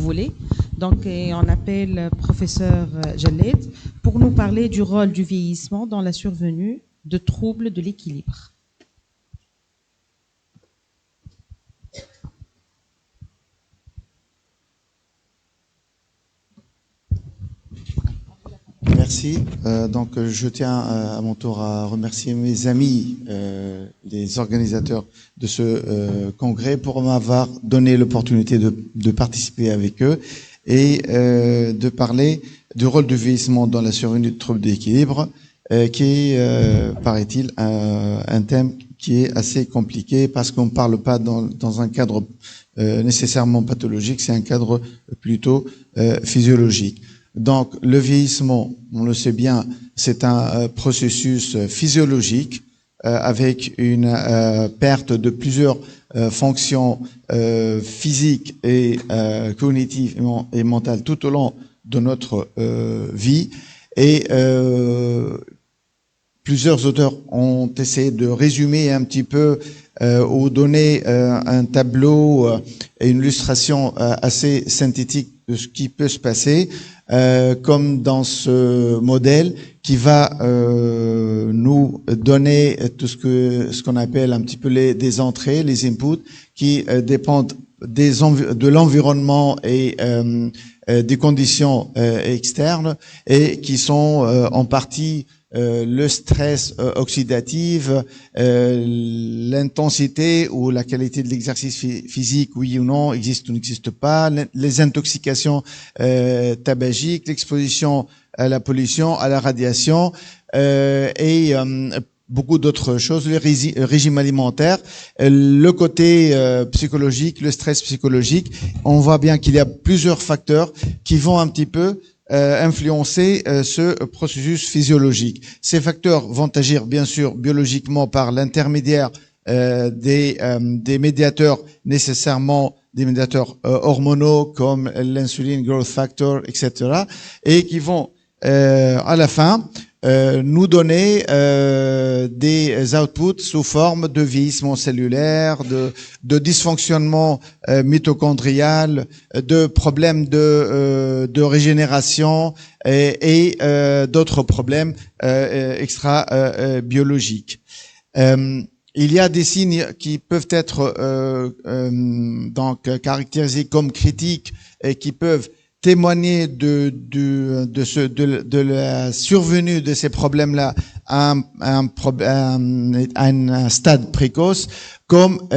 volets. Donc, on appelle professeur Jaled pour nous parler du rôle du vieillissement dans la survenue de troubles de l'équilibre. Merci. Donc, je tiens à mon tour à remercier mes amis, les organisateurs de ce congrès, pour m'avoir donné l'opportunité de participer avec eux et de parler du rôle du vieillissement dans la survenue de troubles d'équilibre, qui est, paraît-il, un thème qui est assez compliqué parce qu'on ne parle pas dans un cadre nécessairement pathologique, c'est un cadre plutôt physiologique. Donc, le vieillissement, on le sait bien, c'est un processus physiologique avec une perte de plusieurs fonctions physiques et cognitives et mentales tout au long de notre vie. Et plusieurs auteurs ont essayé de résumer un petit peu ou donner un tableau et une illustration assez synthétique de ce qui peut se passer. Comme dans ce modèle qui va nous donner tout ce qu'on appelle un petit peu des entrées, les inputs, qui dépendent de l'environnement et des conditions externes et qui sont en partie le stress oxydatif, l'intensité ou la qualité de l'exercice physique, oui ou non, existe ou n'existe pas, les intoxications tabagiques, l'exposition à la pollution, à la radiation et beaucoup d'autres choses, le régime alimentaire, le côté psychologique, le stress psychologique. On voit bien qu'il y a plusieurs facteurs qui vont un petit peu influencer ce processus physiologique. Ces facteurs vont agir bien sûr biologiquement par l'intermédiaire des médiateurs, nécessairement des médiateurs hormonaux comme l'insuline, growth factor, etc. et qui vont à la fin nous donner des outputs sous forme de vieillissement cellulaire, de dysfonctionnement mitochondrial, de problèmes de régénération et d'autres problèmes extra-biologiques. Il y a des signes qui peuvent être donc caractérisés comme critiques et qui peuvent témoigner de la survenue de ces problèmes-là à un stade précoce, comme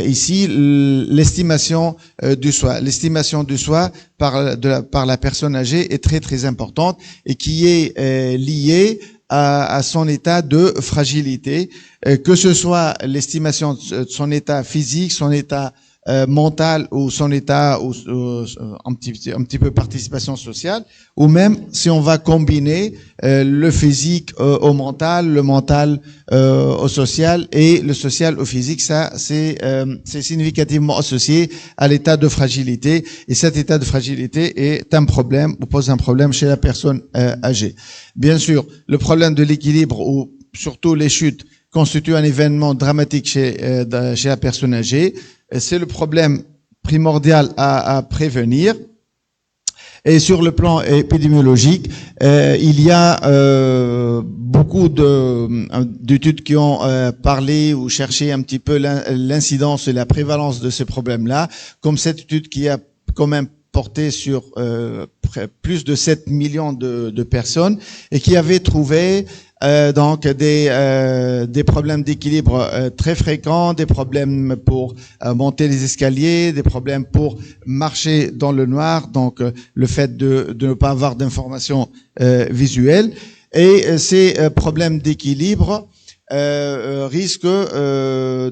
ici l'estimation du soi. L'estimation du soi par la personne âgée est très très importante et qui est liée à son état de fragilité, que ce soit l'estimation de son état physique, son état mental ou son état ou un petit peu participation sociale, ou même si on va combiner le physique au mental, le mental au social et le social au physique, ça c'est significativement associé à l'état de fragilité, et cet état de fragilité est un problème ou pose un problème chez la personne âgée. Bien sûr, le problème de l'équilibre ou surtout les chutes constitue un événement dramatique chez la personne âgée. C'est le problème primordial à prévenir. Et sur le plan épidémiologique, il y a beaucoup d'études qui ont parlé ou cherché un petit peu l'incidence et la prévalence de ces problèmes-là, comme cette étude qui a quand même porté sur plus de 7 millions de personnes et qui avait trouvé donc des problèmes d'équilibre très fréquents, des problèmes pour monter les escaliers, des problèmes pour marcher dans le noir, donc le fait de ne pas avoir d'informations visuelles. Et ces problèmes d'équilibre risquent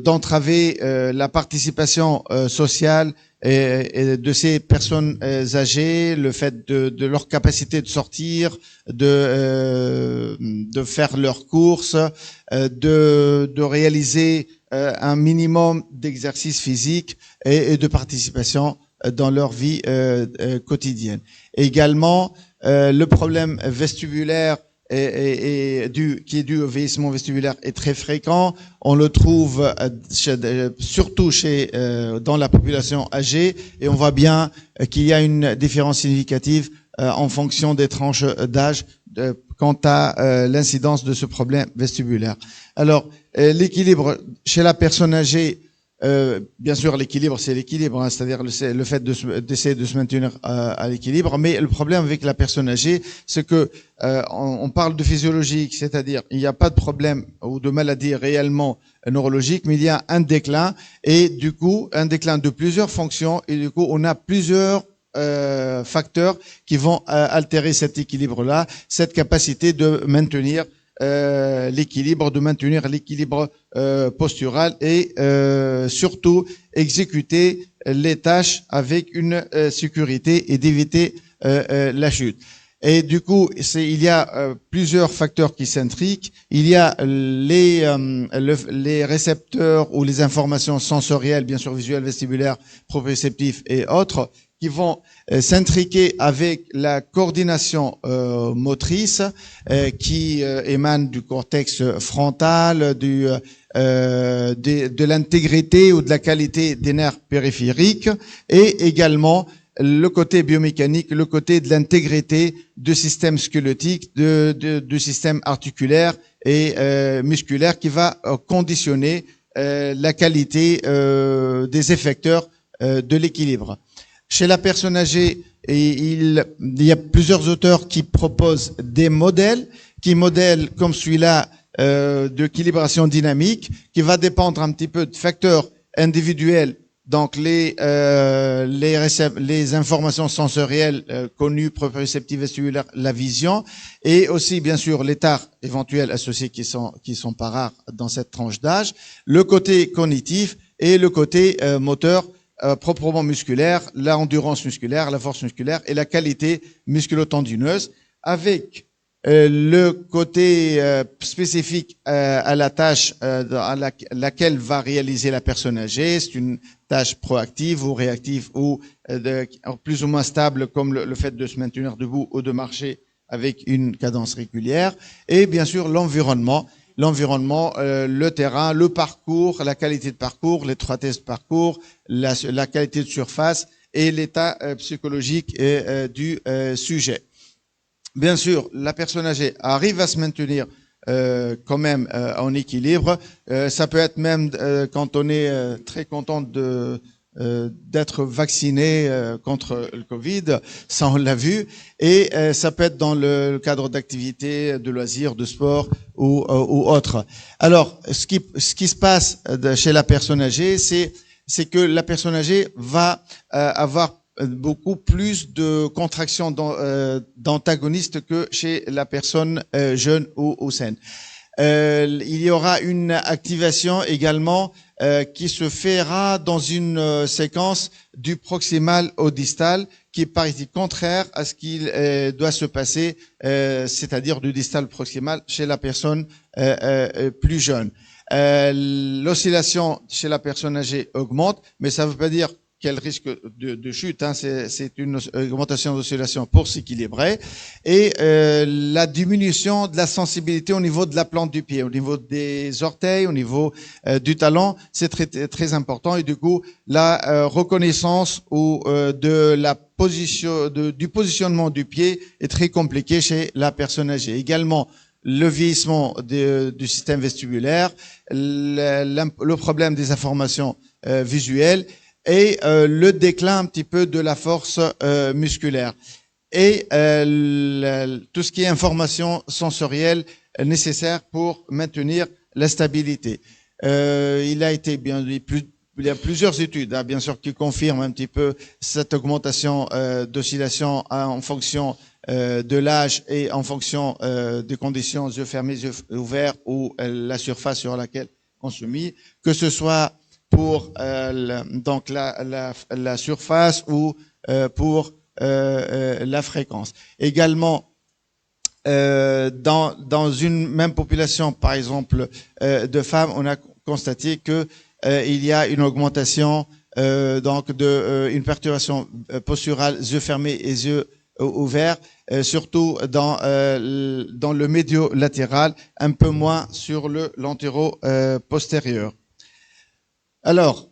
d'entraver la participation sociale et de ces personnes âgées, le fait de leur capacité de sortir, de faire leurs courses, de réaliser un minimum d'exercice physique et de participation dans leur vie quotidienne. Également, le problème vestibulaire qui est dû au vieillissement vestibulaire est très fréquent. On le trouve surtout dans la population âgée, et on voit bien qu'il y a une différence significative en fonction des tranches d'âge quant à l'incidence de ce problème vestibulaire. Alors, l'équilibre chez la personne âgée, bien sûr, l'équilibre, c'est l'équilibre, hein, c'est-à-dire le fait d'essayer de se maintenir à l'équilibre. Mais le problème avec la personne âgée, c'est que on parle de physiologique, c'est-à-dire il n'y a pas de problème ou de maladie réellement neurologique, mais il y a un déclin, et du coup un déclin de plusieurs fonctions, et du coup on a plusieurs facteurs qui vont altérer cet équilibre-là, cette capacité de maintenir l'équilibre, postural, et surtout exécuter les tâches avec une sécurité et d'éviter la chute. Et du coup, il y a plusieurs facteurs qui s'intriquent. Il y a les récepteurs ou les informations sensorielles, bien sûr visuelles, vestibulaires, proprioceptifs et autres, qui vont s'intriquer avec la coordination motrice qui émane du cortex frontal, de l'intégrité ou de la qualité des nerfs périphériques, et également le côté biomécanique, le côté de l'intégrité du système squelettique, du système articulaire et musculaire, qui va conditionner la qualité des effecteurs de l'équilibre. Chez la personne âgée, il y a plusieurs auteurs qui proposent des modèles, qui modèlent comme celui-là d'équilibration dynamique, qui va dépendre un petit peu de facteurs individuels, donc les informations sensorielles connues, proprioceptives, vestibulaires, la vision, et aussi bien sûr les tares éventuels associés qui sont pas rares dans cette tranche d'âge, le côté cognitif et le côté moteur, proprement musculaire, l'endurance musculaire, la force musculaire et la qualité musculo-tendineuse, avec le côté spécifique à la tâche à laquelle va réaliser la personne âgée. C'est une tâche proactive ou réactive, ou plus ou moins stable, comme le fait de se maintenir debout ou de marcher avec une cadence régulière. Et bien sûr l'environnement, le terrain, le parcours, la qualité de parcours, l'étroitesse de parcours, la qualité de surface et l'état psychologique du sujet. Bien sûr, la personne âgée arrive à se maintenir quand même en équilibre. Ça peut être même quand on est très content d'être vacciné contre le Covid, ça on l'a vu, et ça peut être dans le cadre d'activités, de loisirs, de sport ou autre. Alors, ce qui se passe chez la personne âgée, c'est que la personne âgée va avoir beaucoup plus de contractions d'antagonistes que chez la personne jeune ou saine. Il y aura une activation également qui se fera dans une séquence du proximal au distal, qui est par ici contraire à ce qu'il doit se passer, c'est-à-dire du distal proximal chez la personne plus jeune. L'oscillation chez la personne âgée augmente, mais ça ne veut pas dire quel risque de chute, hein, c'est une augmentation d'oscillation pour s'équilibrer, et la diminution de la sensibilité au niveau de la plante du pied, au niveau des orteils, au niveau du talon, c'est très très important, et du coup la reconnaissance de la position du positionnement du pied est très compliqué chez la personne âgée. Également le vieillissement du système vestibulaire, le problème des informations visuelles, et le déclin un petit peu de la force musculaire, et tout ce qui est information sensorielle nécessaire pour maintenir la stabilité. Il y a plusieurs études, hein, bien sûr, qui confirment un petit peu cette augmentation d'oscillation en fonction de l'âge et en fonction des conditions, yeux fermés, yeux ouverts, ou la surface sur laquelle on se met, que ce soit pour donc la surface ou pour la fréquence. Également, dans une même population, par exemple, de femmes, on a constaté que il y a une augmentation donc une perturbation posturale, yeux fermés et yeux ouvert, surtout dans le médio latéral, un peu moins sur l'antéro postérieur. Alors,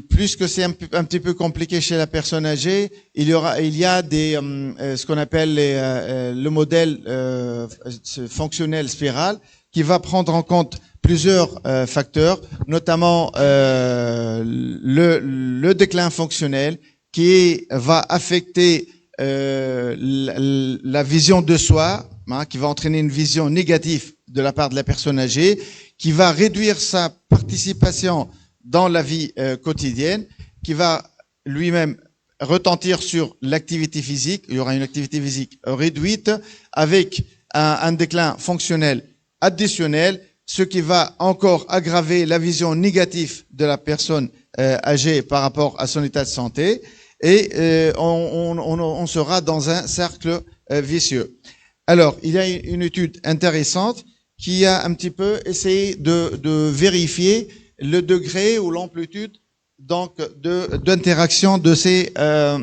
puisque c'est un petit peu compliqué chez la personne âgée, il y a ce qu'on appelle le modèle fonctionnel spiral qui va prendre en compte plusieurs facteurs, notamment le déclin fonctionnel qui va affecter la vision de soi, qui va entraîner une vision négative de la part de la personne âgée, qui va réduire sa participation dans la vie quotidienne, qui va lui-même retentir sur l'activité physique. Il y aura une activité physique réduite avec un déclin fonctionnel additionnel, ce qui va encore aggraver la vision négative de la personne âgée par rapport à son état de santé, et on sera dans un cercle vicieux. Alors, il y a une étude intéressante qui a un petit peu essayé de vérifier le degré ou l'amplitude donc d'interaction de ces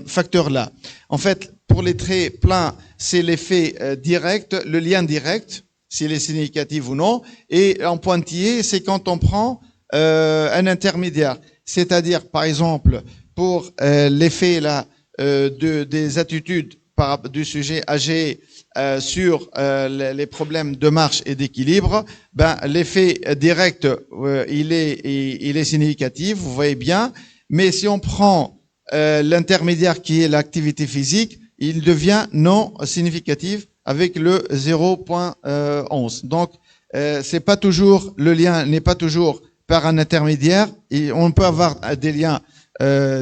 facteurs-là. En fait, pour les traits pleins, c'est l'effet direct, le lien direct, s'il est significatif ou non, et en pointillé, c'est quand on prend un intermédiaire. C'est-à-dire, par exemple, pour l'effet là des attitudes du sujet âgé sur les problèmes de marche et d'équilibre, l'effet direct il est significatif, vous voyez bien, mais si on prend l'intermédiaire qui est l'activité physique, il devient non significatif avec le 0.11. Donc c'est pas toujours, le lien n'est pas toujours par un intermédiaire, et on peut avoir des liens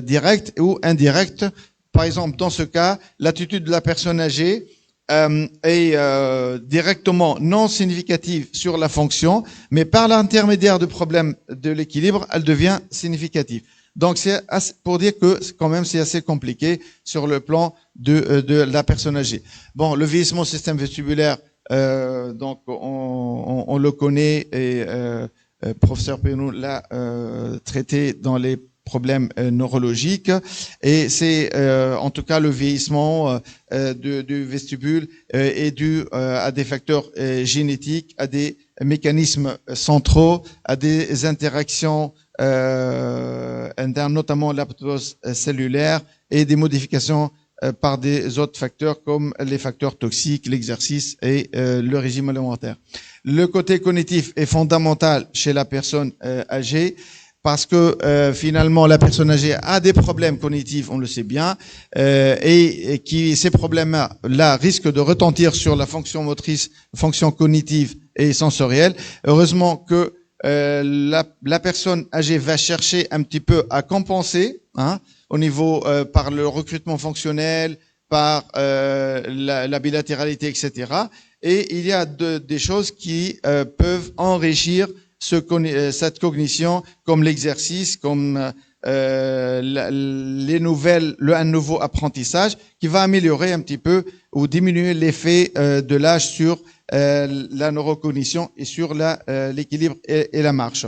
directs ou indirects. Par exemple, dans ce cas, l'attitude de la personne âgée est directement non significative sur la fonction, mais par l'intermédiaire de problèmes de l'équilibre, elle devient significative. Donc, c'est pour dire que quand même c'est assez compliqué sur le plan de la personne âgée. Bon, le vieillissement du système vestibulaire, donc on le connaît, et professeur Penou l'a traité dans les problèmes neurologiques, et c'est en tout cas le vieillissement du vestibule est dû à des facteurs génétiques, à des mécanismes centraux, à des interactions internes, notamment l'apoptose cellulaire, et des modifications par des autres facteurs comme les facteurs toxiques, l'exercice et le régime alimentaire. Le côté cognitif est fondamental chez la personne âgée, parce que finalement la personne âgée a des problèmes cognitifs, on le sait bien, et qui ces problèmes-là risquent de retentir sur la fonction motrice, fonction cognitive et sensorielle. Heureusement que la personne âgée va chercher un petit peu à compenser, au niveau par le recrutement fonctionnel, par la bilatéralité, etc. Et il y a des choses qui peuvent enrichir cette cognition, comme l'exercice, comme un nouveau apprentissage, qui va améliorer un petit peu ou diminuer l'effet de l'âge sur la neurocognition et sur l'équilibre et la marche.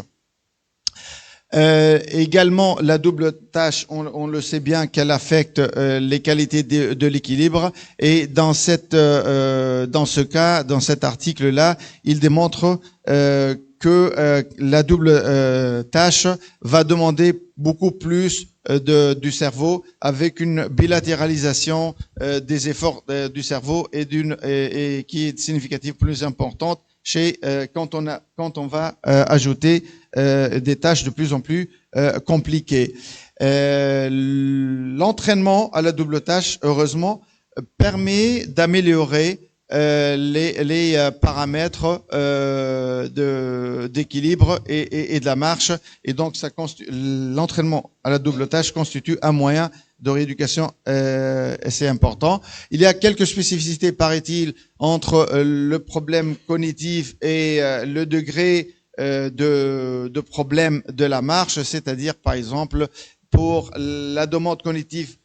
Également, la double tâche, on le sait bien qu'elle affecte les qualités de l'équilibre, et dans ce cas, dans cet article-là, il démontre que la double tâche va demander beaucoup plus du cerveau, avec une bilatéralisation des efforts du cerveau et qui est significative, plus importante quand on va ajouter des tâches de plus en plus compliquées. L'entraînement à la double tâche, heureusement, permet d'améliorer les paramètres d'équilibre et de la marche, et donc l'entraînement à la double tâche constitue un moyen de rééducation assez important. Il y a quelques spécificités, paraît-il, entre le problème cognitif et le degré de problème de la marche, c'est-à-dire par exemple pour la demande cognitive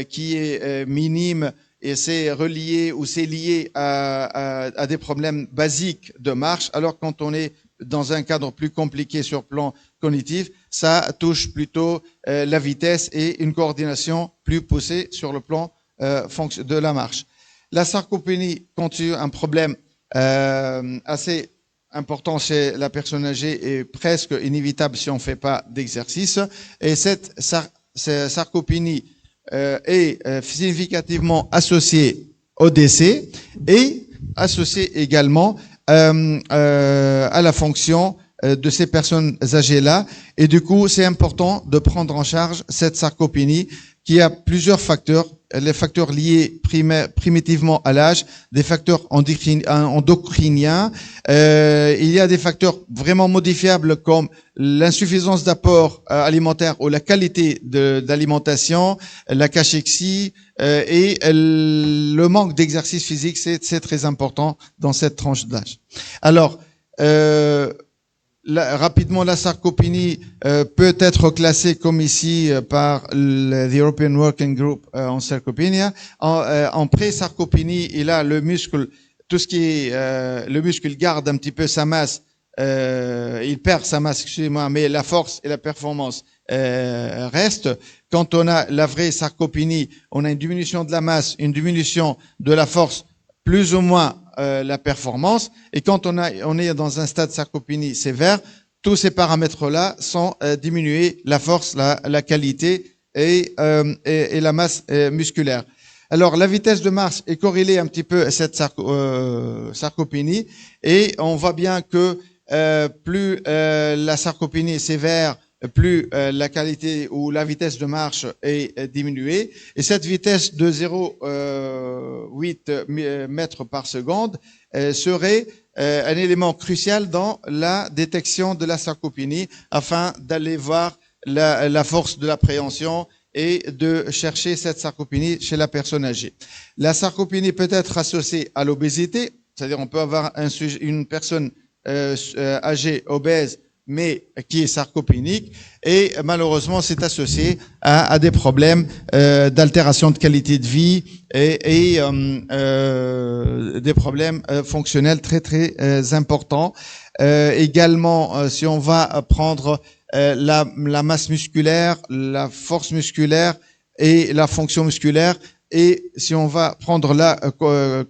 qui est minime, et c'est relié ou c'est lié à des problèmes basiques de marche, alors quand on est dans un cadre plus compliqué sur le plan cognitif, ça touche plutôt la vitesse et une coordination plus poussée sur le plan de la marche. La sarcopénie constitue un problème assez important chez la personne âgée et presque inévitable si on ne fait pas d'exercice. Et cette sarcopénie est significativement associée au décès et associée également à la fonction de ces personnes âgées-là. Et du coup, c'est important de prendre en charge cette sarcopénie qui a plusieurs facteurs, les facteurs liés primitivement à l'âge, des facteurs endocriniens. Il y a des facteurs vraiment modifiables comme l'insuffisance d'apport alimentaire ou la qualité d'alimentation, la cachexie et le manque d'exercice physique, c'est très important dans cette tranche d'âge. Alors, rapidement, la sarcopénie peut être classée comme ici par the European Working Group en sarcopenia. En pré-sarcopénie, il a le muscle, tout ce qui est le muscle garde un petit peu sa masse, il perd sa masse, excusez-moi, mais la force et la performance restent. Quand on a la vraie sarcopénie, on a une diminution de la masse, une diminution de la force, plus ou moins la performance. Et quand on est dans un stade sarcopénie sévère, tous ces paramètres-là sont diminués, la force, la qualité et la masse musculaire. Alors, la vitesse de marche est corrélée un petit peu à cette sarcopénie et on voit bien que plus la sarcopénie est sévère, plus la qualité ou la vitesse de marche est diminuée. Et cette vitesse de 0,8 mètres par seconde serait un élément crucial dans la détection de la sarcopénie afin d'aller voir la force de l'appréhension et de chercher cette sarcopénie chez la personne âgée. La sarcopénie peut être associée à l'obésité, c'est-à-dire on peut avoir une personne âgée obèse mais qui est sarcopénique, et malheureusement c'est associé à des problèmes d'altération de qualité de vie et des problèmes fonctionnels très très importants. Également, si on va prendre la masse musculaire, la force musculaire et la fonction musculaire, et si on va prendre la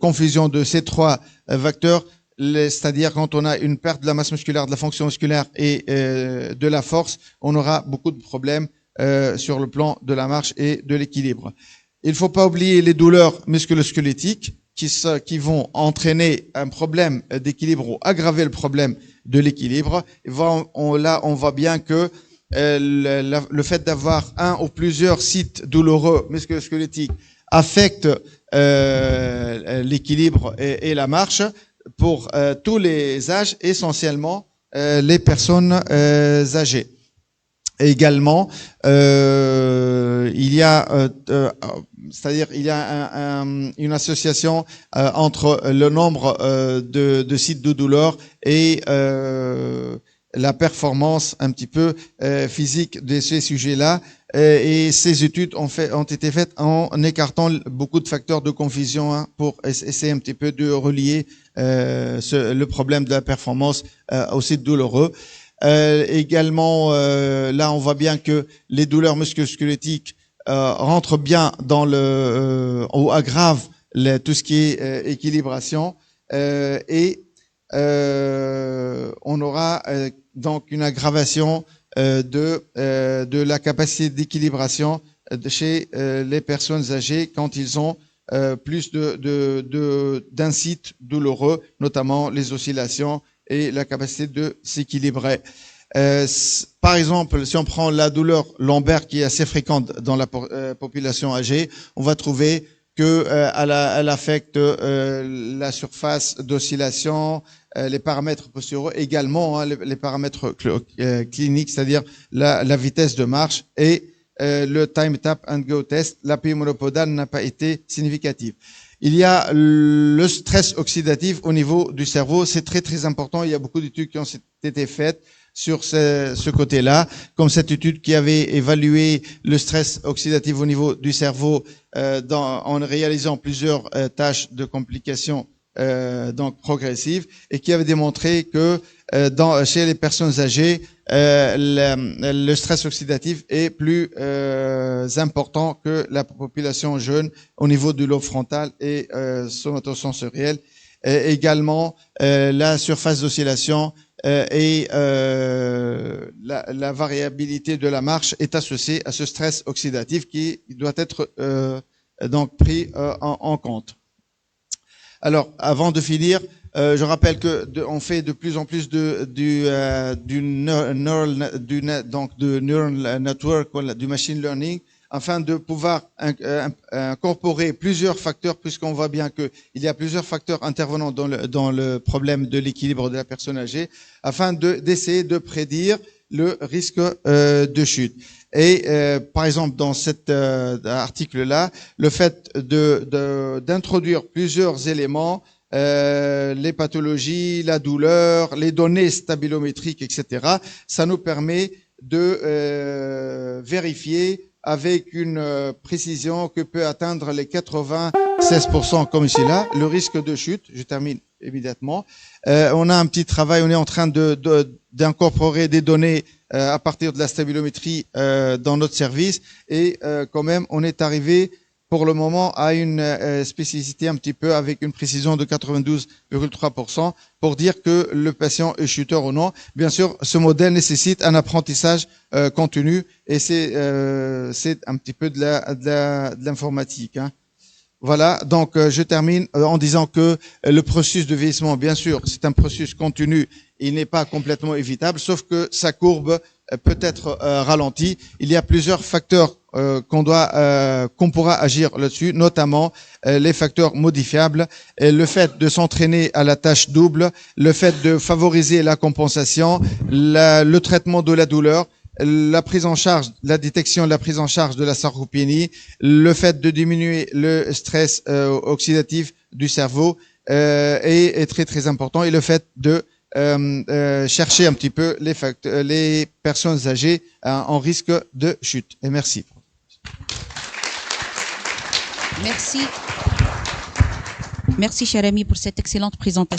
confusion de ces trois facteurs, c'est-à-dire quand on a une perte de la masse musculaire, de la fonction musculaire et de la force, on aura beaucoup de problèmes sur le plan de la marche et de l'équilibre. Il ne faut pas oublier les douleurs musculo-squelettiques qui vont entraîner un problème d'équilibre ou aggraver le problème de l'équilibre. Là, on voit bien que le fait d'avoir un ou plusieurs sites douloureux musculo-squelettiques affecte l'équilibre et la marche pour tous les âges, essentiellement les personnes âgées. Également, il y a, c'est-à-dire il y a une association entre le nombre de sites de douleur et la performance un petit peu physique de ces sujets-là. Et ces études ont été faites en écartant beaucoup de facteurs de confusion pour essayer un petit peu de relier le problème de la performance aux sites douloureux. Également, là, on voit bien que les douleurs musculo-squelettiques rentrent bien dans ou aggravent tout ce qui est équilibration et on aura donc une aggravation de la capacité d'équilibration chez les personnes âgées quand ils ont plus d'un site douloureux, notamment les oscillations et la capacité de s'équilibrer. Par exemple, si on prend la douleur lombaire qui est assez fréquente dans la population âgée, on va trouver que elle affecte la surface d'oscillation, les paramètres posturaux, également les paramètres cliniques, c'est-à-dire la vitesse de marche et le time tap and go test. L'appui monopodal n'a pas été significatif. Il y a le stress oxydatif au niveau du cerveau, c'est très très important. Il y a beaucoup d'études qui ont été faites sur ce côté-là, comme cette étude qui avait évalué le stress oxydatif au niveau du cerveau en réalisant plusieurs tâches de complications donc progressive, et qui avait démontré que chez les personnes âgées, le stress oxydatif est plus important que la population jeune au niveau du lobe frontal et somatosensoriel. Également, la surface d'oscillation et la variabilité de la marche est associée à ce stress oxydatif qui doit être donc pris en compte. Alors, avant de finir, je rappelle que on fait de plus en plus de neural network, du machine learning, afin de pouvoir incorporer plusieurs facteurs, puisqu'on voit bien qu'il y a plusieurs facteurs intervenant dans le problème de l'équilibre de la personne âgée, afin d'essayer de prédire le risque de chute. Et par exemple, dans cet article-là, le fait d'introduire plusieurs éléments, les pathologies, la douleur, les données stabilométriques, etc., ça nous permet de vérifier avec une précision que peut atteindre les 96% comme ici là, le risque de chute. Je termine immédiatement. On a un petit travail, on est en train d'incorporer des données à partir de la stabilométrie dans notre service, et quand même on est arrivé pour le moment à une spécificité un petit peu avec une précision de 92,3% pour dire que le patient est chuteur ou non. Bien sûr, ce modèle nécessite un apprentissage continu, et c'est un petit peu de l'informatique, hein. Voilà, donc je termine en disant que le processus de vieillissement, bien sûr, c'est un processus continu, il n'est pas complètement évitable, sauf que sa courbe peut être ralentie. Il y a plusieurs facteurs qu'on pourra agir là-dessus, notamment les facteurs modifiables, le fait de s'entraîner à la tâche double, le fait de favoriser la compensation, le traitement de la douleur, la prise en charge, la détection et la prise en charge de la sarcopénie, le fait de diminuer le stress oxydatif du cerveau est très très important, et le fait de chercher un petit peu les personnes âgées en risque de chute. Et merci. Merci. Merci, cher ami, pour cette excellente présentation.